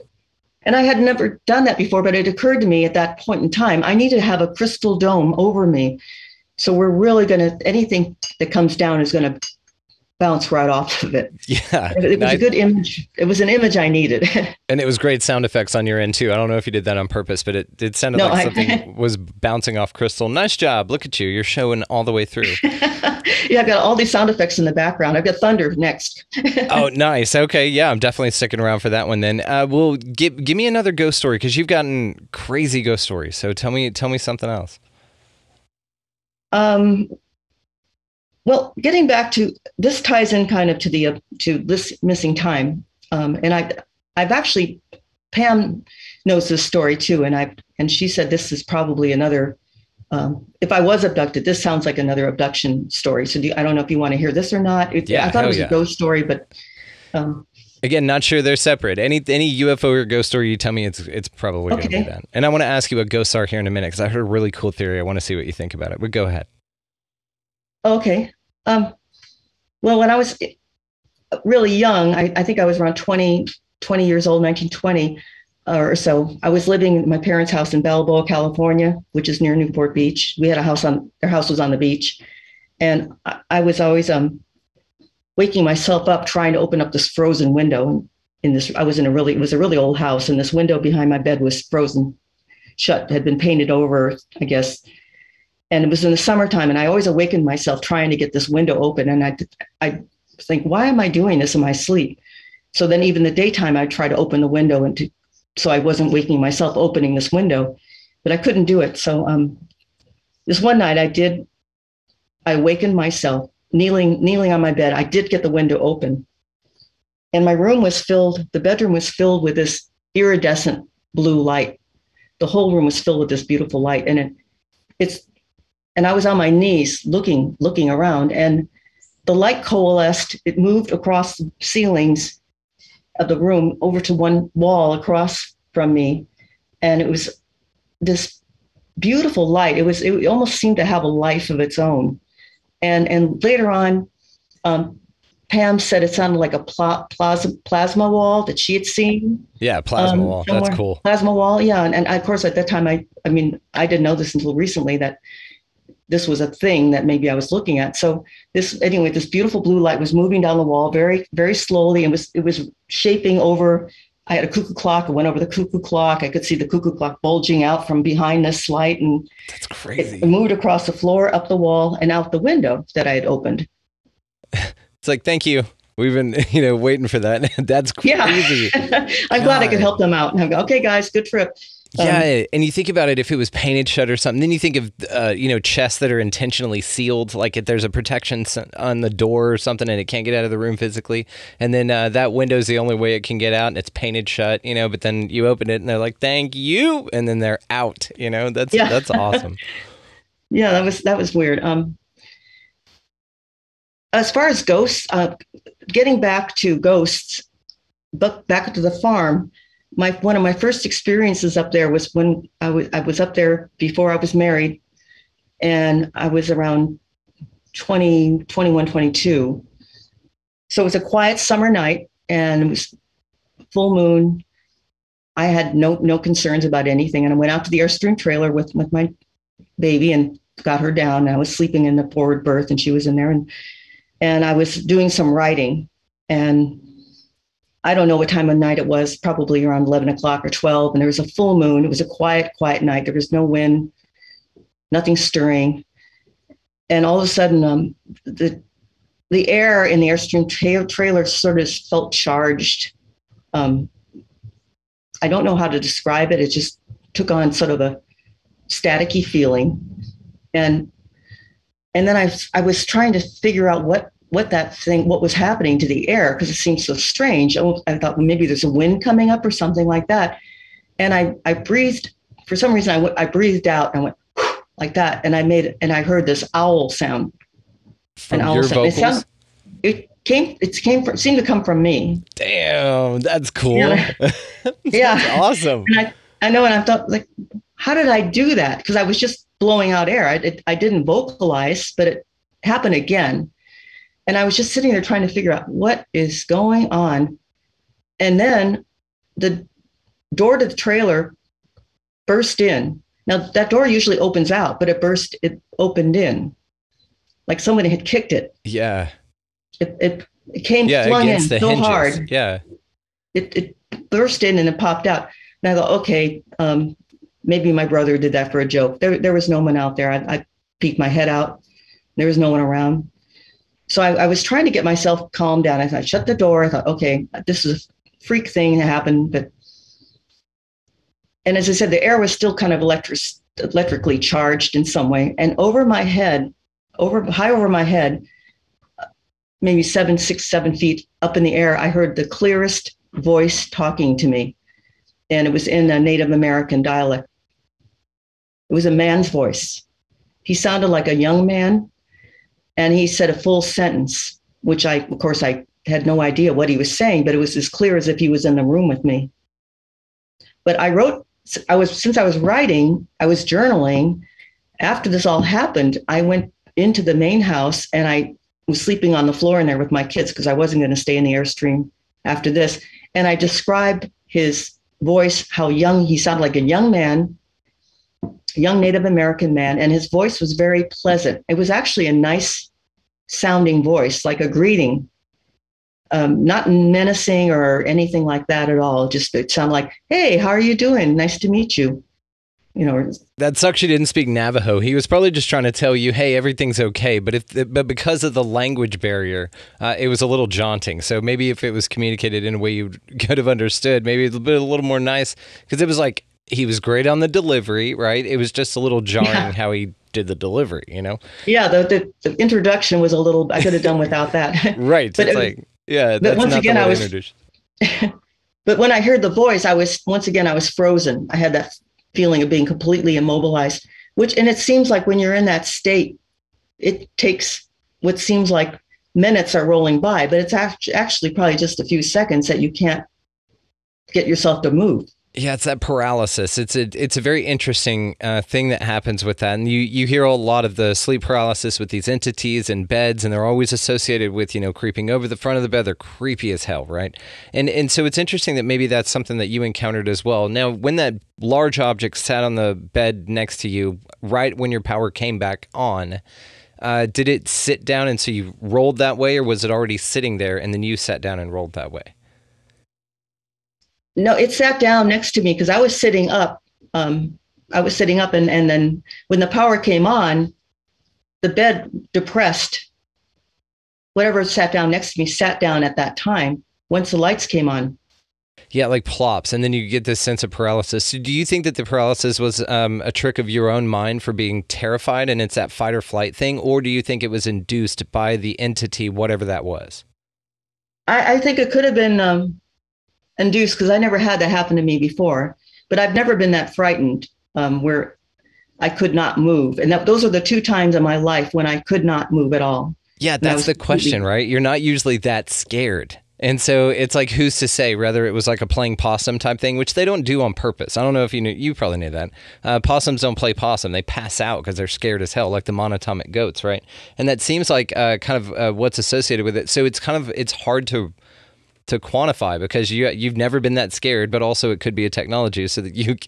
And I had never done that before, but it occurred to me at that point in time, I need to have a crystal dome over me. So we're really anything that comes down is going to bounce right off of it.
Yeah.
It was a good image. It was an image I needed. And
it was great sound effects on your end too. I don't know if you did that on purpose, but it sounded like something was bouncing off crystal. Nice job. Look at you. You're showing all the way through.
Yeah, I've got all these sound effects in the background. I've got thunder next.
Oh, nice. Okay. Yeah, I'm definitely sticking around for that one then. Well, give me another ghost story, because you've gotten crazy ghost stories. So tell me something else.
Well, getting back to this ties in kind of to this missing time, and I've actually, Pam knows this story too, and she said this is probably another. If I was abducted, this sounds like another abduction story. So I don't know if you want to hear this or not. I thought it was a ghost story, but
again, not sure they're separate. Any UFO or ghost story you tell me, it's probably going to be that. And I want to ask you what ghosts are here in a minute, because I heard a really cool theory. I want to see what you think about it. But go ahead.
Okay. Well, when I was really young, I think I was around 20 years old, 1920 or so. I was living in my parents' house in Balboa, California, which is near Newport Beach. We had their house was on the beach. And I was always waking myself up trying to open up this frozen window. It was a really old house, and this window behind my bed was frozen shut, had been painted over, I guess. And it was in the summertime, and I always awakened myself trying to get this window open. And I think, why am I doing this in my sleep? So then even the daytime, I try to open the window so I wasn't waking myself opening this window, but I couldn't do it. So this one night I awakened myself kneeling on my bed. I did get the window open, and the bedroom was filled with this iridescent blue light. The whole room was filled with this beautiful light. And I was on my knees looking around, and the light coalesced. It moved across the ceilings of the room over to one wall across from me. And it was this beautiful light. It almost seemed to have a life of its own. And later on, Pam said it sounded like a plasma wall that she had seen.
Yeah, plasma wall.
Somewhere.
That's cool.
Plasma wall, yeah. And of course, at that time, I mean, I didn't know this until recently that this was a thing that maybe I was looking at. So this beautiful blue light was moving down the wall very, very slowly, and it was shaping over. I had a cuckoo clock. I went over the cuckoo clock. I could see the cuckoo clock bulging out from behind this light, and
that's crazy.
It moved across the floor, up the wall, and out the window that I had opened.
It's like, thank you. We've been, waiting for that. That's crazy.
Yeah. I'm glad I could help them out. And I go, okay, guys, good trip.
Yeah, and you think about it, if it was painted shut or something, then you think of, chests that are intentionally sealed, like if there's a protection on the door or something and it can't get out of the room physically, and then that window is the only way it can get out and it's painted shut, but then you open it and they're like, thank you, and then they're out, that's awesome.
Yeah, that was weird. As far as ghosts, getting back to ghosts, but back to the farm, one of my first experiences up there was when I was up there before I was married, and I was around 20, 21, 22. So it was a quiet summer night, and it was full moon. I had no concerns about anything, and I went out to the Airstream trailer with my baby and got her down. And I was sleeping in the forward berth, and she was in there, and I was doing some writing, and I don't know what time of night it was, probably around 11 o'clock or 12. And there was a full moon. It was a quiet night. There was no wind, nothing stirring. And all of a sudden, the air in the Airstream trailer sort of felt charged. I don't know how to describe it. It just took on sort of a staticky feeling. And then I was trying to figure out what was happening to the air, because it seemed so strange. I thought, well, maybe there's a wind coming up or something like that. And I breathed, for some reason, I breathed out and went like that. And I heard this owl sound.
From your vocals?
It seemed to come from me.
Damn, that's cool.
Yeah.
That's awesome.
And I know, and I thought, like, how did I do that? Because I was just blowing out air. I didn't vocalize, but it happened again. And I was just sitting there trying to figure out what is going on. And then the door to the trailer burst in. Now, that door usually opens out, but it opened in. Like somebody had kicked it.
Yeah.
It came flung in so
hinges.
hard.
Yeah.
It burst in and it popped out. And I thought, okay, maybe my brother did that for a joke. There was no one out there. I peeked my head out. There was no one around. So I was trying to get myself calmed down. I shut the door. I thought, okay, this is a freak thing that happened. And as I said, the air was still kind of electrically charged in some way. And over my head, high over my head, maybe 6, 7 feet up in the air, I heard the clearest voice talking to me. And it was in a Native American dialect. It was a man's voice. He sounded like a young man. And he said a full sentence, which of course, I had no idea what he was saying, but it was as clear as if he was in the room with me. But since I was writing, I was journaling. After this all happened, I went into the main house and I was sleeping on the floor in there with my kids because I wasn't going to stay in the Airstream after this. And I described his voice, how young he sounded, like a young man, young Native American man, and his voice was very pleasant. It was actually a nice sounding voice, like a greeting, not menacing or anything like that at all. Just it sounded like, "Hey, how are you doing? Nice to meet you."
That sucks. He didn't speak Navajo. He was probably just trying to tell you, "Hey, everything's okay." But because of the language barrier, it was a little jaunting. So maybe if it was communicated in a way you could have understood, maybe a little more nice, because it was like. He was great on the delivery, right? It was just a little jarring how he did the delivery,
Yeah, the introduction was a little. I could have done without that.
Right.
But
that's
once
not
again,
the way
I was.
Introduced.
But when I heard the voice, I was frozen. I had that feeling of being completely immobilized. And it seems like when you're in that state, it takes what seems like minutes are rolling by, but it's actually probably just a few seconds that you can't get yourself to move.
Yeah, it's that paralysis. It's a very interesting thing that happens with that, and you hear a lot of the sleep paralysis with these entities and beds, and they're always associated with creeping over the front of the bed. They're creepy as hell, right? And so it's interesting that maybe that's something that you encountered as well. Now, when that large object sat on the bed next to you, right when your power came back on, did it sit down and so you rolled that way, or was it already sitting there and then you sat down and rolled that way?
No, it sat down next to me because I was sitting up. And then when the power came on, the bed depressed. Whatever sat down next to me sat down at that time once the lights came on.
Yeah, like plops, and then you get this sense of paralysis. So do you think that the paralysis was a trick of your own mind for being terrified, and it's that fight or flight thing, or do you think it was induced by the entity, whatever that was?
I think it could have been induced because I never had that happen to me before, but I've never been that frightened where I could not move. And those are the 2 times in my life when I could not move at all.
Yeah, that's the question, right? You're not usually that scared. And so it's like, who's to say whether it was like a playing possum type thing, which they don't do on purpose. I don't know if you knew, you probably knew that. Possums don't play possum. They pass out because they're scared as hell, like the monatomic goats, right? And that seems like kind of what's associated with it. So it's hard to quantify because you've never been that scared, but also it could be a technology so that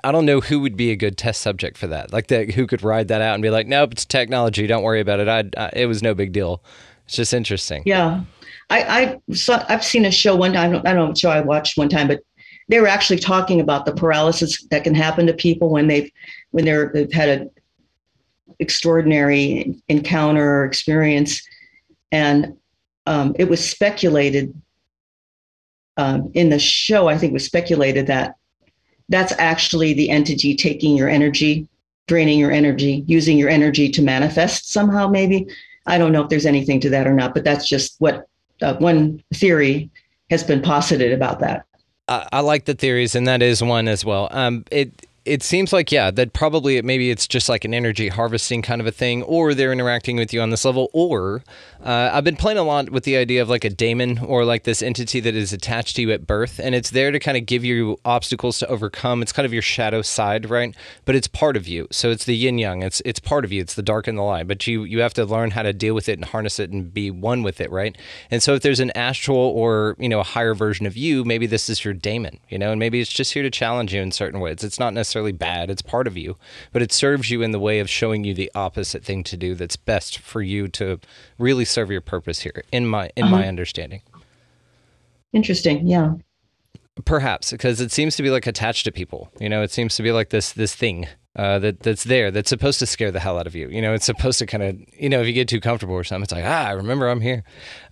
I don't know who would be a good test subject for that, like that, who could ride that out and be like, nope, it's technology, don't worry about it. It was no big deal. It's just interesting.
Yeah. I've seen a show one time, I don't know what show I watched one time, but they were actually talking about the paralysis that can happen to people when they've had an extraordinary encounter or experience. And it was speculated in the show, I think it was speculated that that's actually the entity taking your energy, draining your energy, using your energy to manifest somehow, maybe. I don't know if there's anything to that or not, but that's just what one theory has been posited about that.
I like the theories, and that is one as well. It seems like, yeah, that probably maybe it's just like an energy harvesting kind of a thing, or they're interacting with you on this level, or I've been playing a lot with the idea of like a daemon or like this entity that is attached to you at birth, and it's there to kind of give you obstacles to overcome. It's kind of your shadow side, right? But it's part of you. So it's the yin yang. It's part of you. It's the dark and the light. But you have to learn how to deal with it and harness it and be one with it, right? And so if there's an astral or a higher version of you, maybe this is your daemon, and maybe it's just here to challenge you in certain ways. It's not necessarily bad, it's part of you, but it serves you in the way of showing you the opposite thing to do that's best for you to really serve your purpose here, in my understanding.
Interesting. Yeah,
perhaps because it seems to be like attached to people. It seems to be like this thing that's there, that's supposed to scare the hell out of you. It's supposed to kind of, if you get too comfortable or something, it's like, I remember I'm here.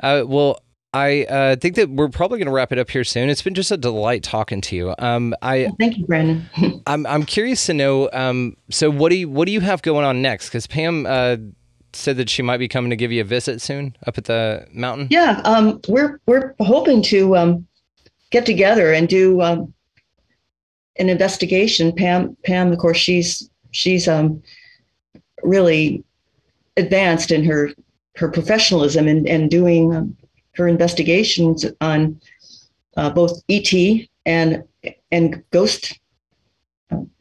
Well, I think that we're probably going to wrap it up here soon. It's been just a delight talking to you.
Thank you, Brandon.
I'm curious to know. So what do you have going on next? Because Pam said that she might be coming to give you a visit soon up at the mountain.
Yeah, we're hoping to get together and do an investigation. Pam, of course, she's really advanced in her professionalism and doing her investigations on both ET and ghost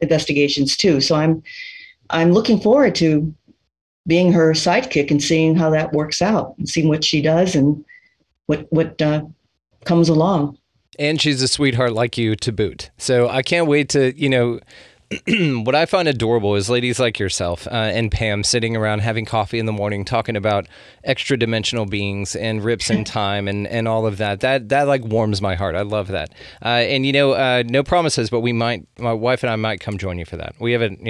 investigations too. So I'm looking forward to being her sidekick and seeing how that works out and seeing what she does and what comes along.
And she's a sweetheart like you to boot. So I can't wait to, what I find adorable is ladies like yourself and Pam sitting around having coffee in the morning, talking about extra dimensional beings and rips in time and all of that. That like warms my heart. I love that. And no promises, but my wife and I might come join you for that. We haven't,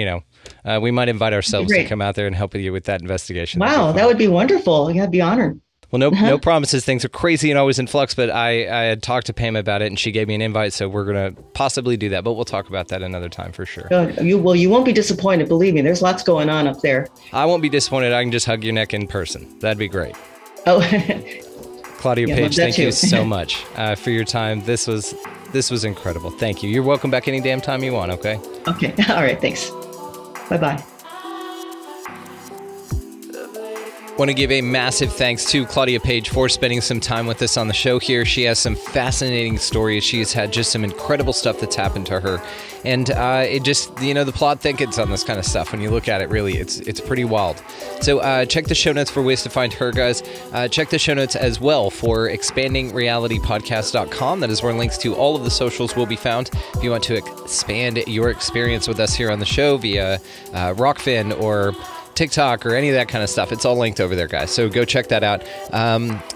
we might invite ourselves to come out there and help you with that investigation.
Wow, that would be wonderful. I'd be honored.
Well, no promises. Things are crazy and always in flux, but I had talked to Pam about it, and she gave me an invite, so we're going to possibly do that, but we'll talk about that another time for sure.
You won't be disappointed. Believe me, there's lots going on up there.
I won't be disappointed. I can just hug your neck in person. That'd be great.
Oh,
Claudia Paige, thank you so much for your time. This was incredible. Thank you. You're welcome back any damn time you want, okay?
Okay. All right. Thanks. Bye-bye.
Want to give a massive thanks to Claudia Paige for spending some time with us on the show here. She has some fascinating stories. She's had just some incredible stuff that's happened to her. And it just, the plot thickens on this kind of stuff. When you look at it, really, it's pretty wild. So check the show notes for ways to find her, guys. Check the show notes as well for expandingrealitypodcast.com. That is where links to all of the socials will be found. If you want to expand your experience with us here on the show via Rokfin or TikTok or any of that kind of stuff, it's all linked over there, guys. So go check that out.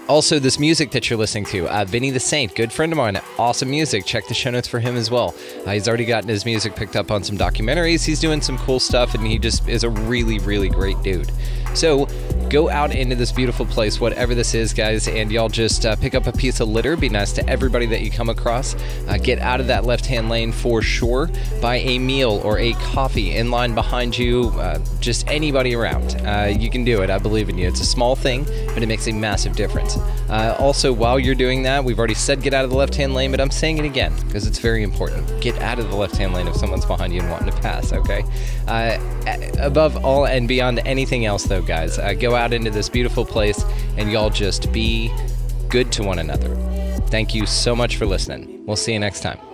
Also, this music that you're listening to, Vinny the Saint, good friend of mine, awesome music. Check the show notes for him as well. He's already gotten his music picked up on some documentaries. He's doing some cool stuff, and he just is a really, really great dude. So go out into this beautiful place, whatever this is, guys, and y'all just pick up a piece of litter. Be nice to everybody that you come across. Get out of that left-hand lane for sure. Buy a meal or a coffee in line behind you. Just anybody around. You can do it. I believe in you. It's a small thing, but it makes a massive difference. Also, while you're doing that, we've already said get out of the left-hand lane, but I'm saying it again because it's very important. Get out of the left-hand lane if someone's behind you and wanting to pass, okay? Above all and beyond anything else, though, guys, go out into this beautiful place and y'all just be good to one another. Thank you so much for listening. We'll see you next time.